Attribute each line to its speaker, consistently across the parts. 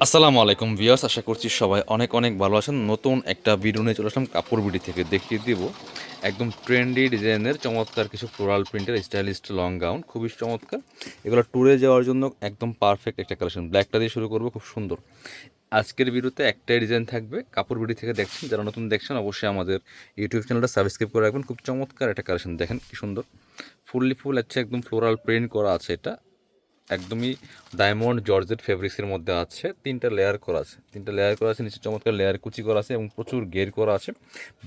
Speaker 1: আসসালামু আলাইকুম ভিউয়ার্স, আশা করছি সবাই অনেক অনেক ভালো আছেন। নতুন একটা ভিডিও নিয়ে চলে আসলাম কাপড় বিডি থেকে। দেখিয়ে দিব একদম ট্রেন্ডি ডিজাইনের চমৎকার কিছু ফ্লোরাল প্রিন্টের স্টাইলিস্ট লং গাউন, খুবই চমৎকার। এগুলো ট্যুরে যাওয়ার জন্য একদম পারফেক্ট একটা কালেকশন। ব্ল্যাকটা দিয়ে শুরু করবো, খুব সুন্দর। আজকের ভিডিওতে একটাই ডিজাইন থাকবে। কাপড় বিডি থেকে দেখছেন, যারা নতুন দেখছেন অবশ্যই আমাদের ইউটিউব চ্যানেলটা সাবস্ক্রাইব করে রাখবেন। খুব চমৎকার একটা কালেকশন, দেখেন কি সুন্দর। ফুল আছে, একদম ফ্লোরাল প্রিন্ট করা আছে। এটা একদমই ডায়মন্ড জর্জেট ফেব্রিক্সের মধ্যে আছে। তিনটা লেয়ার করা আছে, নিচে চমৎকার লেয়ার কুচি করা আছে এবং প্রচুর গের করা আছে।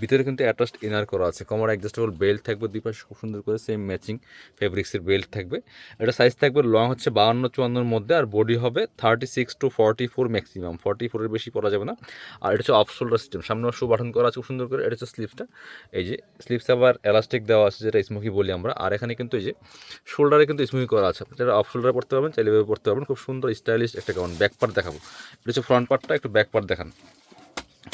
Speaker 1: ভিতরে কিন্তু অ্যাটাচড ইনার করা আছে। কমর অ্যাডজাস্টেবল বেল্ট থাকবে, দুই পাশে খুব সুন্দর করে সেম ম্যাচিং ফেব্রিক্সের বেল্ট থাকবে। এটা সাইজ থাকবে, লং হচ্ছে 52-54 মধ্যে, আর বডি হবে 36 to 44 ম্যাক্সিমাম। 44-এর বেশি পরা যাবে না। আর এটা হচ্ছে অফ শোল্ডার সিস্টেম, সামনে শো বাটন করা আছে খুব সুন্দর করে। এটা হচ্ছে স্লিভসটা, এই যে স্লিভস আবার এলাস্টিক দেওয়া আছে, যেটা স্মোকি বলি আমরা। আর এখানে কিন্তু এই যে শোল্ডারে কিন্তু স্মোকি করা আছে। যেটা অফ শোল্ডার পড়তে পারবেন, চাইলে এভাবে পড়তে পারবেন। খুব সুন্দর স্টাইলিশ একটা গাউন। ব্যাক পার্ট দেখাবো, এটা হচ্ছে ফ্রন্ট পার্টটা, একটু ব্যাক পার্ট দেখান।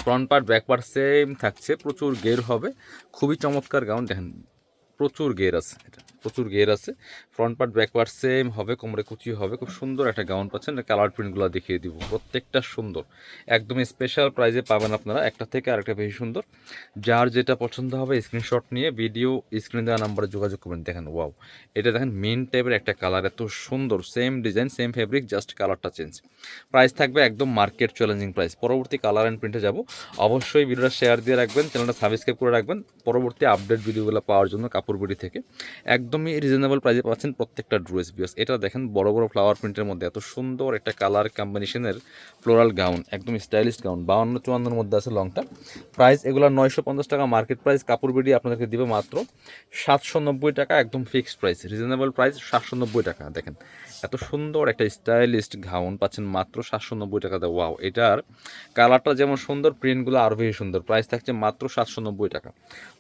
Speaker 1: Front part back part same থাকছে, প্রচুর গের হবে। খুবই চমৎকার গাউন, দেখেন প্রচুর গের আছে, এটা প্রচুর গের আছে। Front part back part same হবে, কোমরে কুচি হবে। খুব সুন্দর একটা গাউন পাচ্ছেন। কালার প্রিন্টগুলো দেখিয়ে দিব, প্রত্যেকটা সুন্দর। একদম স্পেশাল প্রাইজে পাবেন আপনারা, একটা থেকে আরেকটা বেশি সুন্দর। যার যেটা পছন্দ হবে স্ক্রিনশট নিয়ে ভিডিও স্ক্রিনে দেওয়া নাম্বারে যোগাযোগ করবেন। দেখেন ওয়াও, এটা দেখেন মিন টাইপের একটা কালার, এত সুন্দর। Same design same fabric, just কালারটা চেঞ্জ। প্রাইস থাকবে একদম মার্কেট চ্যালেঞ্জিং প্রাইস। পরবর্তী কালার অ্যান্ড প্রিন্টে যাব। অবশ্যই ভিডিওটা শেয়ার দিয়ে রাখবেন, চ্যানেলটা সাবস্ক্রাইব করে রাখবেন পরবর্তী আপডেট ভিডিওগুলো পাওয়ার জন্য। কাপড় বিডি থেকে একদমই রিজনেবল প্রাইসে পাচ্ছেন প্রত্যেকটা ড্রেস বিয়াস। এটা দেখেন বড় বড় ফ্লাওয়ার প্রিন্টের মধ্যে এত সুন্দর একটা কালার কম্বিনেশনের ফ্লোরাল গাউন, একদম স্টাইলিশ গাউন। 52-54 মধ্যে আছে লংটা। প্রাইস এগুলো 950 টাকা মার্কেট প্রাইস। কাপড় বিডি আপনাদেরকে দিবে মাত্র 790 টাকা, একদম ফিক্সড প্রাইস, রিজনেবল প্রাইস 790 টাকা। দেখেন এত সুন্দর একটা স্টাইলিস্ট গাউন পাচ্ছেন মাত্র 790 টাকাতে। ওয়াও, এটার কালারটা যেমন সুন্দর, প্রিন্টগুলো আরও বেশি সুন্দর। প্রাইস থাকছে মাত্র 790 টাকা।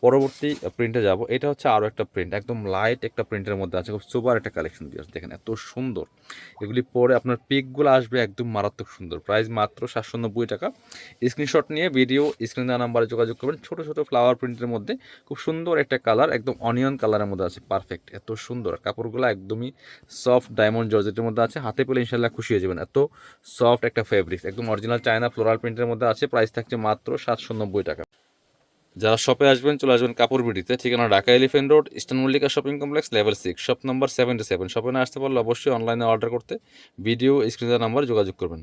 Speaker 1: পরবর্তী প্রিন্টে যাব। এটা হচ্ছে আরও একটা প্রিন্ট, একদম লাইট একটা প্রিন্টের মধ্যে আছে, খুব সুপার একটা কালেকশন দিয়ে দেখেন এত সুন্দর। এগুলি পরে আপনার পিকগুলো আসবে একদম মারাত্মক সুন্দর। প্রাইস মাত্র 790 টাকা। স্ক্রিনশট নিয়ে ভিডিও স্ক্রিনে দেওয়া নাম্বারে যোগাযোগ করবেন। ছোটো ছোটো ফ্লাওয়ার প্রিন্টের মধ্যে খুব সুন্দর একটা কালার, একদম অনিয়ন কালারের মধ্যে আছে, পারফেক্ট। এত সুন্দর কাপড়গুলো, একদমই সফট ডায়মন্ড জর্জেটের মধ্যে আছে। হাতে পেলে ইনশাল্লাহ খুশি হয়ে যাবেন, এত সফট একটা ফেব্রিক্স, একদম অরিজিনাল চায়না ফ্লোরাল প্রিন্টের মধ্যে আছে। প্রাইস থাকছে মাত্র 790 টাকা। যারা শপে আসবেন চলে আসবেন কাপড় বিডিতে। ঠিকানা Dhaka elephant road, eastern Mallika shopping complex, level 6, shop number 77। শপে না আসতে পারলে অবশ্যই অনলাইনে অর্ডার করতে ভিডিও স্ক্রিনের নাম্বার যোগাযোগ করবেন।